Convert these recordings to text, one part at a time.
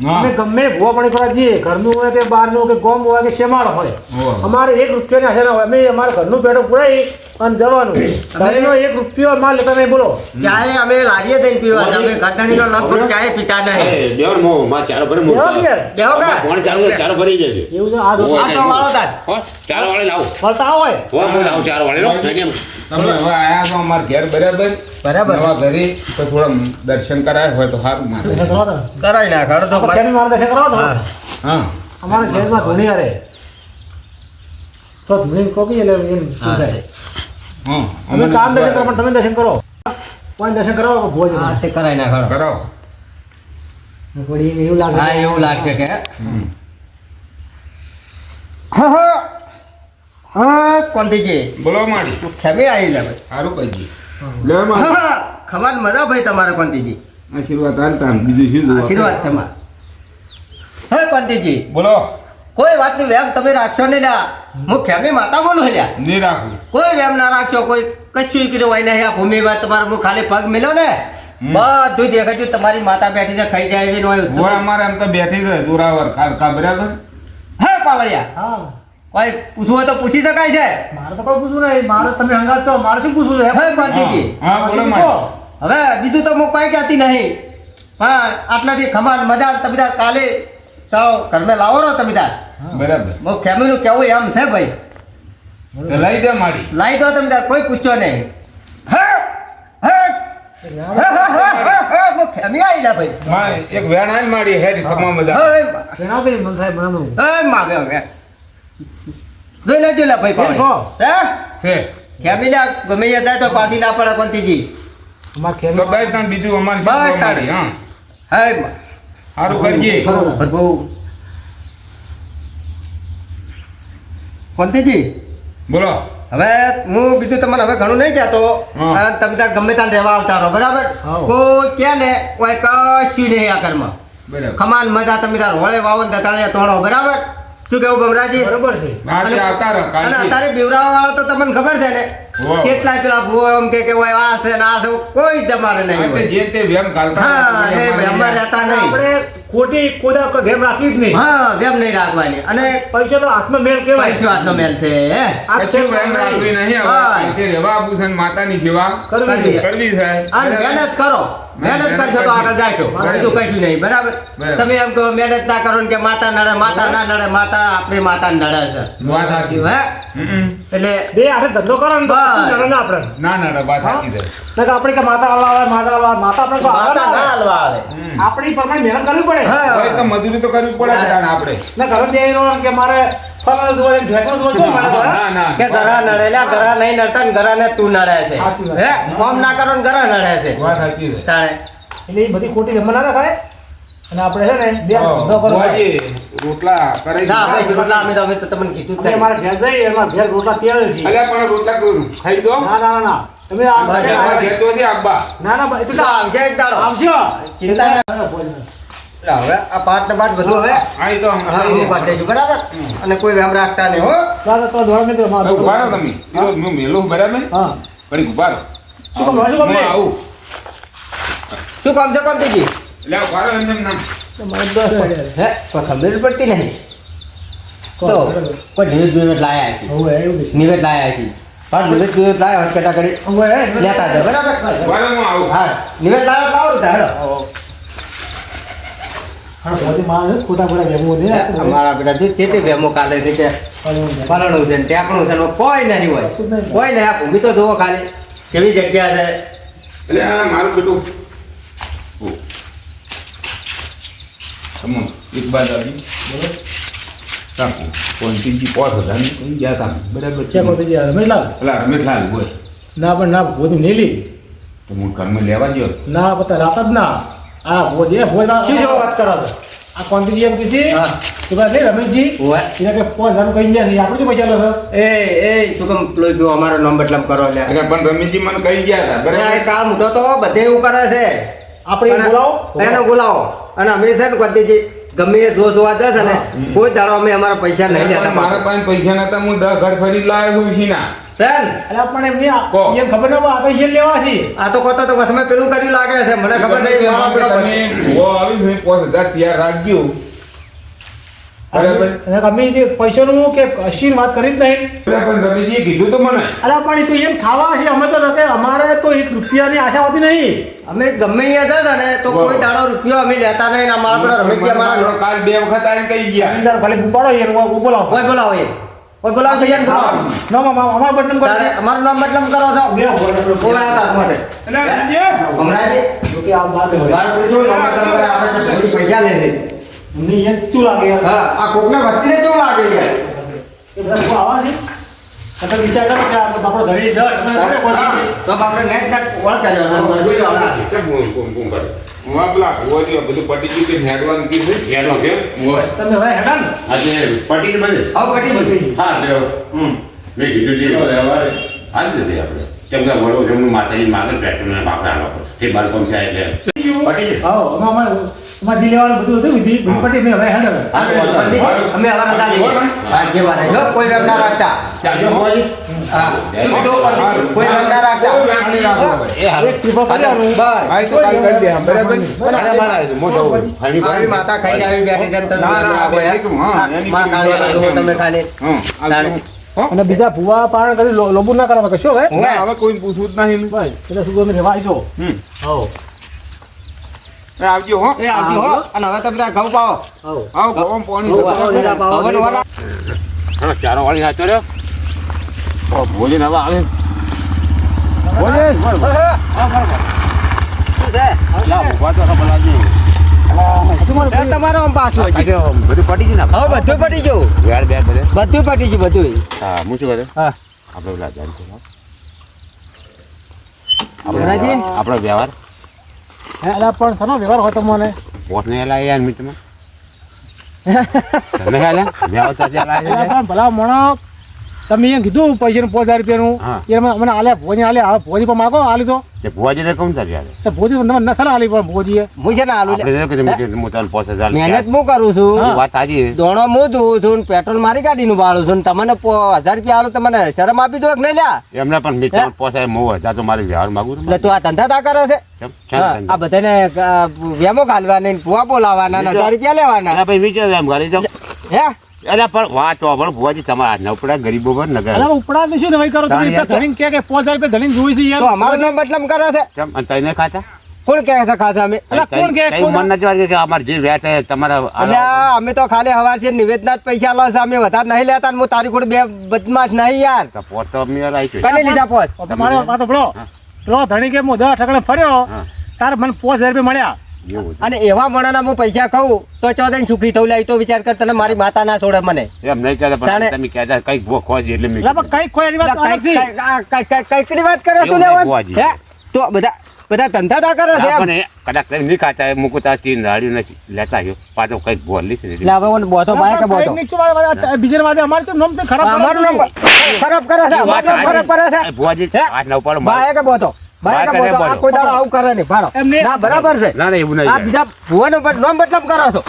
અમે ગમે ભૂવા પાણી કરવા જઈએ ઘરનું હોય કે બહારનું કે ગોમ હોય કે શેમાળો હોય અમારે 1 રૂપિયાની આશા ના હોય અમે અમારે ઘરનું પેટો પુરાઈ અને જવાનું ઘરનો 1 રૂપિયો માલ લેતા નહીં બોલો ચાય અમે લારીએ થઈને પીવા અમે ગધણીનો લગભગ ચાય પીતા નહીં દેવર મો માં ચાર ભરી મો દેવો કા કોણ ચાલુ ચાર ભરી જશે એવું છે આ તો વાળો તાર ચાર વાળે લાવો ફરતા હોય લાવો ચાર વાળે લો તમે હવે આયા છો અમાર ઘેર બરાબર નવા ઘરે તો થોડા દર્શન કરાય હોય તો સારું માને કરાઈ નાખ હળ તો કેમ મારે દર્શન કરો તો હા અમારા ઘેરમાં ધોની આરે તો ધોની કોકી એટલે એમ શું થાય હા અમે કામ દર્શન કરો પણ તમે દર્શન કરો કોઈ દર્શન કરો ભોજ હા તે કરાઈ નાખ હળ કરાવો પડી એવું લાગે હા એવું લાગશે કે હા કોંતીજી બોલો માડી ખેમી આવી લે ભાઈ સારું કહીજી લે માડી ખબર મજા ભાઈ તમારે કોંતીજી આશીર્વાદ હાલતા બીજું શું આશીર્વાદ છે માં હે કોંતીજી બોલો કોઈ વાતની વેમ તમે રાખશો નહીં લ્યા હું ખેમી માતા બોલું લ્યા નહીં રાખું કોઈ વેમ ના રાખશો કોઈ કશું કર્યું હોય નહીં આ ભૂમિમાં તમારે હું ખાલી પગ મેલ્યો ને બધું દેખાય તમારી માતા બેઠી છે ખાઈ જાય એવી હોય હોય અમારે એમ તો બેઠી છે દુરાવર કા બરાબર હે પાવળિયા હા કોઈ પૂછવું હોય તો પૂછી શકાય છે મારે તો કોઈ પૂછવું નહીં મારે તમે હંગાત છો મારે શું પૂછવું છે હે કોંતીજી હા બોલો માડી હવે બીજું તો હું કોઈ કહેતી નહીં પણ આટલાથી ખમાન મજા તમે તાર કાલે ચાલો ઘરમાં લાવો રો તમે તાર બરાબર હું ખેમીનું કેવું એમ છે ભાઈ તો લઈ દે માડી લાવી દો તમે તાર કોઈ પૂછો નહીં હે હે હું ખેમી આવી જા ભાઈ માં એક વેણ આલ માડી હેરી કમા મજા જણાવ કે મન સાહેબ બનાવું માગે હવે જોઈ લેજો લે ભાઈ પાવડી હે છે ખેમી લ્યા ગમે એ થાય તો પાછી ના પડે કોંતીજી અમાર તો ખેલ બે ત્રણ બીજું અમારી બસ શું માડી હા હે સારું કરજે પ્રભુ કોંતીજી બોલો હવે હું બીજું તમને હવે ઘણું નહીં કહેતો હા. તમે ત્યાં ગમે ત્યાં રહેવા આવતા રહો બરાબર હા. કોઈ કે ને કોઈ કશું નહીં આ ઘરમાં બરાબર ખમાન મજા તમે ત્યાં રોળે વાવો ને દતાળે તોડો બરાબર શું કેવું ગમરાજી બરોબર છે આજે આવતા રહો અને કાલથી અત્યારે બીવરાવા વાળો તો તમને ખબર છે ને હોવ. કેટલાય પેલા ભૂવો એમ કે હોય આ છે ને આ છે કોઈ તમારે નહીં આ તે હોય. જે તે વેમ કાલતા હા એ વેમમાં રહેતા નહીં આપણે ખોટી કોદા ગેમ રાખી જ નહીં હા વેમ નહીં રાખવાની અને પૈસા તો હાથમાં મેળ કેવાય પૈસો હાથનો મેલ છે હે કશું વેમ રાખવી નહીં હા. હવે તે રહેવા આભૂષણ માતાની સેવા કરવી છે. કરવી છે અને મહેનત કરો મહેનત કરશો તો આગળ જાશો બીજું કશું નહીં બરાબર બરાબર. તમે એમ કહો મહેનત ના કરો ને કે માતા નડે માતા ના નડે માતા આપણે માતા નડે છે વાત સાચી હે હમ. એટલે બે હાથે ધંધો કરો ને તો બસ. કશું નડે ના આપણે ના ના વાત સાચી છે નકર આપણે કે માતા હલાવે માતા હલાવે માતા આપણે કોઈ માતા હલાવે ના ના હાલવા આવે હમ. આપણી પ્રમાણે મહેનત કરવી પડે હા. હવે તો મજૂરી તો કરવી પડે જ તાણે આપણે ને ઘરે જઈ રહ્યો કે મારે ફલાણું જોવા ભેગો જોવા છો મારે તો, હે? ના ના કે ઘરા નડે લ્યા ઘરા નહીં નડતા ને ઘરા ને તું નડે છે સાચી વાત. હે કોમ ના કરો ને ઘરા નડે છે વાત સાચી છે તાણે એટલે એ બધી ખોટી જમા ના થાય અને આપણે છે ને બે ધંધો કરવો પડે. ભુવાજી, રોટલા કરાઈ ના ભાઈ દીધા? રોટલા અમે તો હવે તો તમને કીધું જ અમે નહીં. અમારે ઘેર જઈએ એમાં ઘેર રોટલા તૈયાર જ છે. અલ્યા પણ રોટલા કરું ખાઈ દો ના ના ના ના તમે આ બસ, અમારા ઘેર તો છે આબ્બા ના ના ભાઈ, તો આવશે એક દાડો. આવશો ચિંતા ના એટલે હવે આ પાટ ને પાટ બધું હવે આઈ તો હા, હું કાઢી દેજો, બરાબર અને કોઈ વેમ રાખતા નહીં હો દાદા તો ધોરણ મિત્રો મારો ઉભા રહો તમે હું મેલું બરાબર હા ઘડીક ઉભા રહો શું કામ, શું કામ હું લે? આવું શું કામ છે કોંતીજી એટલે ઉભા રહો એમ નામ હે કોઈ ખબર પડતી નહીં તો કોઈ નિવેદ લાયા છે હવે એવું છે. નિવેદ લાયા છે હા નિવેદ લાયા હોય કટા કરી હવે લેતા જાઓ બરાબર ઉભા રહો હું આવું હા નિવેદ લાવ્યો લાવો ને હેડો હા બધી માણસ ખોટા ખોટા ગેમો દે અમારા બેટા જો તે વેમો કાલે છે કે ફલાણું છે ને ટેકણું છે ને કોઈ નહીં હોય કોઈ નહીં આ ભૂમિ તો જુઓ ખાલી કેવી જગ્યા છે એટલે આ મારું બેટું તમે એક બાદ આવી કાકુ કોન્ટીજી 5000 ની કઈ ગયા તા બરાબર છે કોઈ બીજી રમેશલાલ એટલે રમેશલાલ હોય ના પણ ના બધી નીલી તો હું ઘરમાં લેવા ગયો ના પતા રાત જ ના આ બોજે બોલા શું જેવો વાત કરો છો આ કોંતીજી એમ કીધી હા તો ભાઈ લે રમેશજી ઓય એને કે 5000 કહી ગયા છે આપણે શું પૈસા લો છો એ શું કામ પેલો જો અમારો નામ બદલામ કરો લે એટલે પણ રમેશજી મને કહી ગયા હતા આ બરાબર કામ મોટો તો બધે એવું કરે છે આપણે એને બોલાવો એને બોલાવો અને અમે છે ને કોંતીજી ગમે એ જોવા જશે ને કોઈ દાડો અમે અમારા પૈસા નહીં લેતા મારા પાસે પૈસા નતા, હું 10 ઘર ફરી લાવ્યો છું ઉછીના. સર અલા પણ એમને કહો. એમ ખબર ન પડે, આ તો અહીંયા લેવા છે. આ તો કોતો તો વસમે પેલું કર્યું લાગે છે મને ખબર ગમે નહીં તે મારા માગે પેલા તમે ભૂવો આવી છે, 5000 તૈયાર રાખજો. બરાબર? અને અમે જે પૈસાનું કે કશી વાત કરી જ નહીં. પણ રમેશજીએ કીધું તો મને. અલા પણ એ તો એમ ખાવા છે, અમે તો નથી, અમારે તો 1 રૂપિયાની આશા હોતી નહીં. અમે ગમે અહીંયા જતા ને તો કોઈ દાડો રૂપિયો અમે લેતા નહીં ને અમારા પેલા રમેશજી અમારા કાલ 2 વખત આવીને કહી ગયા. અંદર ભલે ઉપાડો એનું બોલાવો. કોઈ બોલાવો એ કોઈ બોલાવો તો યાર બોલાવો ના અમારા બટન કરો. તારે અમારું નામ બદલામ કરો છો બોલાવો અમારે એટલે રમેશજી, હમણાં જો કે આ વાત હોય. બાર પૂછો નામ બદલામ કરે આપણે તો ઘણી પૈસા લે છે અમને એમ શું લાગે યાર? હા આ કોકના વસ્તીને કેવું લાગે યાર એ બધા શું આવા છે? તમે વિચાર કરો કે આપણો ઘરે જશ તો આપણે નેટ ઓળ કર્યો છે મજૂરી વાળા કેમ બૂમ કરે? હું આ પેલા ભૂવાજી બધું પટી ગયું કે હેડવાનું કીધું. યાદો કેમ? હોય. તમે હવે હેડા ને આજે પટીને બધે? આવ કટી બધું હા, લ્યો. મેં કીધું છે. વ્યવહારે. હાલ દીધી આપણે. કેમ કે વડો જમનું માતાજી માગે પેટ્રોલને બાપરા લોકો. તે બાળકો છે એટલે. પટી છે? આવો અમારે જે લેવાનું બધું હતું વિધિ બધું પટી મેં હવે હેડા અમે હવાના દાદી ભાગ્ય વાળા જો કોઈ વેમ ના રાખતા ચાલજો ભુવાજી. હા કોઈ વેમ ના રાખતા પાણી રાખો હવે. એ હાલો. એક શ્રીફળ કરી આવું. બસ આ તો કાલ કરી દે બરાબર. અરે મારા મોટો ફરી આવી માતા ખાઈને આવી બેઠી છે ને તમે ના, ના, ભાઈ, એક હા, એની માં કાળી કાઢો તમે ખાલી આવજો. હો? અને બીજા ભૂવા પારણ કરી લોબુ ના કરવા કશો હવે હવે હવે કોઈને પૂછવું જ નહીં. ભાઈ એટલે શું તમે રેવા આવજો. આવો એ આવજો હો. એ આવજો હો અને હવે તમે ત્યાં ઘઉં પાવો આવો આવો ગોમ પાણી હવે નવાના હા, ચારો વાળી સાચો રહ્યો. ઓ, ભોજન હવે આવે. ભોજન. લા, ભૂખવા તો ખબર લાગી. તમારો આમ પાછું હજી. આજે બધું પટી ગયું ને આપણે? હવે બધું પટી ગયું વેર બેર બધે? બધું પટી ગયું બધું હા, હું શું કરે? હા આપણે પેલા જાણ છે, હા. ભુવાજી? આપણો વ્યવહાર હે અલા પણ સનો વ્યવહાર હોય તમને પોટ ને હેલા યાર મિત્રમાં તમે હેલા વ્યવહાર તો આજે લાગે અલા છે. પણ ભલા મોણો તમે એમ કીધું પૈસાનું 5000 રૂપિયાનું હા. એ મને આલે ભોજી આલે હવે ભોજી પણ માગો આલી તો તે ભુવાજીને કોણ ચાલી આવે? તો ભોજી તમને નસર આલી પણ ભોજીએ હું છે ને આલુ આપણે જો કે તમે હું ચાલ 5000 મહેનત હું કરું છું વાત સાચી છે. દોણો હું દઉં છું ને પેટ્રોલ મારી ગાડીનું ભાડું છું ને તમને 1000 રૂપિયા આલો તમને શરમ આપી દો કે નહીં લ્યા એમને પણ મિત્ર પોસાય મો હજાર તો મારે વ્યવહાર માગું એટલે તું આ ધંધા તા કરે છે કેમ હા, આ બધાને વેમો ઘાલવાના ને ભૂવા બોલાવાના ને 1000 રૂપિયા લેવાના અરે ભાઈ વિચાર એમ ઘરે જાઉં. હે અરે પણ વાત તો પણ ભુવાજી તમારા હાથના ઉપડા ગરીબો પર નગર અલા ઉપડા દેશું ને ભાઈ કરો તમે તાણ યાર તો- ધણીને કે 5000 રૂપિયા ધણીને જોઈ છે તો યાર અમારો નામ બદલામ કરે છે કેમ અને તઈને ખાતા કોણ કહે છે ખાસા અમે અલા કોણ કે તઈ મન નથી વાગે કે અમારે જે વ્યાજ છે તમારા અલ્યા અમે તો ખાલી હવાર છે નિવેદના જ પૈસા લો છે અમે વધારે નહીં લેતા ને હું તારી કોડ બે બદમાશ નહીં યાર પોત તો અમે યાર આવી કને લીધા પોચ મારો વાત ભળો હા. પેલો ધણી કે હું 10 ઠકડે ફર્યો હા. તાર મને 5000 રૂપિયા મળ્યા એવું છે. અને એવા મણાના હું પૈસા કહું તો ચોદન સુખી થવું લાય તો વિચાર કર તને મારી માતા ના છોડે મને એમ નહીં કહેતા પણ તાણે- તમે કહેતા કઈક ભૂખ હોય એટલે મેં અલા પણ કઈ કોઈ એની વાત અલગ છે કઈકડી વાત કરે તું એવું લેવન નહીં બુઆજી. હે તો બધા ધંધા તા કરે છે હા, એમ. પણ એ કદાચ તમે નહીં ખાતા એ મૂકું તાર તીન રાડ્યું નથી લેતા આવ્યો પાછો કઈક બોલ લીધી એટલે હવે ઓને બોધો ભાઈ કે બોધો બીજા વાદે અમારે છે નામ તો ખરાબ અમારું નામ ખરાબ કરે છે અમારું નામ ખરાબ કરે છે ભુવાજી હે? હાથ ના ઉપાડો ભાઈ કે બોધો ભાઈ કે બોધો આ કોઈ દાડો આવું કરે નહીં ભારો એમ નહીં. ના બરાબર છે ના ના એવું આ નહીં બીજા ભુવાનો નામ બદલામ કરો છો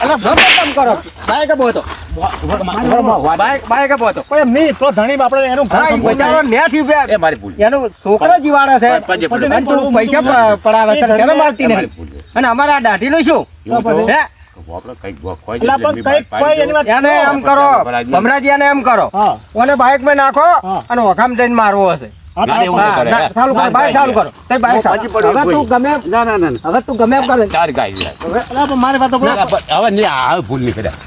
અલા નામ બદલામ કરો છો ભાઈ કે બોધો ભાઈ કે બોધો કોઈ એમ નહીં તો ધણી આપણે એનું ઘર હા, એ સંભાળીએ. બચારો નેટ ઉભ્યા. એ મારી ભૂલ એનું છોકરો જીવાડે છે પજે પડે. અને તું પૈસા પડાવે છે કેમ માગતી નહીં અને અમારા દાઢીનું શું એવું તો હે આપણે કઈક ભૂખ હોય અલા પણ કઈક કોઈ એની વાત એને એમ કરો ભમરાજી એને એમ કરો હા ઓને બાઇક માં નાખો હા. અને વખામ જઈને મારવો હશે હા, ના, એવું હા, નહીં કરે. ના, ચાલુ કરો બાઇક ચાલુ કરો તે બાઇક ચાલુ. પછી પડ્યો હવે તું ગમે એમ- ના ના ના હવે તું ગમે એમ કરે ચાર ગાય યાર. અલા પણ મારી વાત તો ના, બોલો. ના, હવે નહીં આ ભૂલ નહીં કર્યા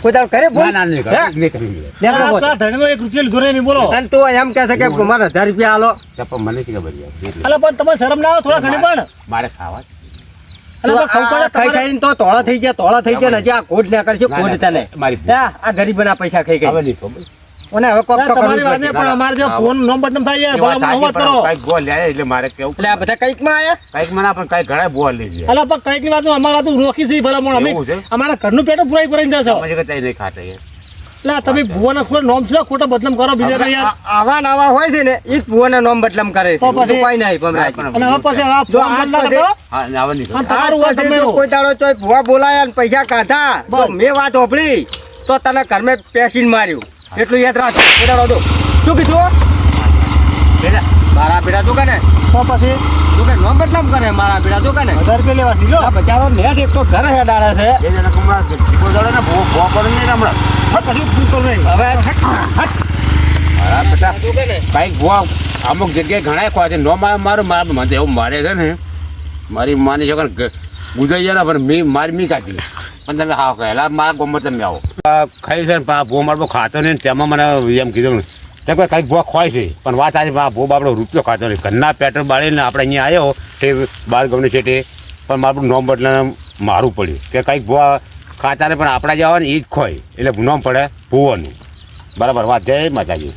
કોઈ દાડો કરે ભૂલ? ના ના નહીં હે? કર્યા નહીં કરી લે આપણે બોલ. આ ધણીનો 1 રૂપિયો લીધો નહીં બોલો અને તું એમ કહે છે કે મારે 1000 રૂપિયા આલો પણ મને શી ખબર યાર એટલે. અલા પણ તમે શરમ ના આવે થોડા ઘણી પણ મારે ખાવા છે. અલા પણ તું આ ખવડાવે ખાઈ ખાઈને તો તોળા થઈ જાય ને હજી આ કોડ ના કરશે ના, કોડ ના, તને મારી ભૂલ. હે? આ ગરીબના પૈસા ખાઈ હવે ગઈ નહીં ખબર. ઓને હવે કોક તો કરવું તમારી વાત જ નહીં, પડશે. પણ અમારે જે ફોન નો બટન થાય યાર એ વાત ભલા મને સાચી, વાત કરો પણ કંઈક બોલ લે એટલે મારે કેવું એટલે આ બધા કઈક માં આયા કંઈક મને પણ કંઈક ઘણા બોલ લીધી અલા પણ કઈક ની વાત અમારા વાત રોકી છે ભલા મોણ અમે એવું છે? અમારા ઘરનું પેટ પુરાઈ પુરાઈ જશે સમજ કે તઈ નહીં ખાતા યાર એટલે તમે ભુવાના થોડા નોમ છે ખોટા બદનામ કરો બીજા હવે યાર આવા નવા હોય છે ને એ જ ભુવાના નામ બદલામ કરે છે તો પછી- બીજું કોઈ નહીં ભમરાજી. અને હવે પછી આ જો ફોન આજ બંધ ના પછી- કરો. હા ને આવા નહીં અને કરો. તમારું હોય આજ પછી તમે જો કોઈ દાડો ચોય ભુવા બોલાયા ને પૈસા કાઢા તો બસ. મેં વાત હોભળી તો તને ઘરમાં પેસીને માર્યું એટલું યાદ રાખ બેટા દો શું કીધું બેટા, મારા બેટા તું કને તો પછી તું કે નામ બદનામ કરે મારા બેટા તું કને 1000 રૂપિયા લેવા સીલો આ બચારો નેટ એક તો ઘર હેડાડે છે બે જણા કમરા કોઈ દાડો ને ભો પડે નહીં હમણાં. પછી પૂછતો નહીં હવે હા બેટા, તું કને કાંઈક ભૂવા અમુક જગ્યાએ ઘણા ખોવા છે નો મારું મને તો એવું મારે છે ને મારી માની છોકરા ગુજાઈ જાય ને પણ મારી મી કાઢી પણ તમે હા પહેલા મારા ગમત તમે આવો ખાઈ છે ને ભૂ મારો ખાતો નહીં ને તેમાં મને એમ કીધું ને તે કોઈ કાંઈક ભૂવા ખોય છે પણ વાત આજે ભૂ આપણો રૂપિયો ખાતો નહીં ઘરના પેટ્રોલ બાળીને આપણે અહીંયા આવ્યો તે બાર ગમને છે તે પણ મારું નોમ બદલે મારું પડ્યું કે કાંઈક ભૂવા ખાતા ને પણ આપણા જેવા ને એ જ ખોય એટલે નોમ પડે ભૂવાનું બરાબર વાત જય માતાજી.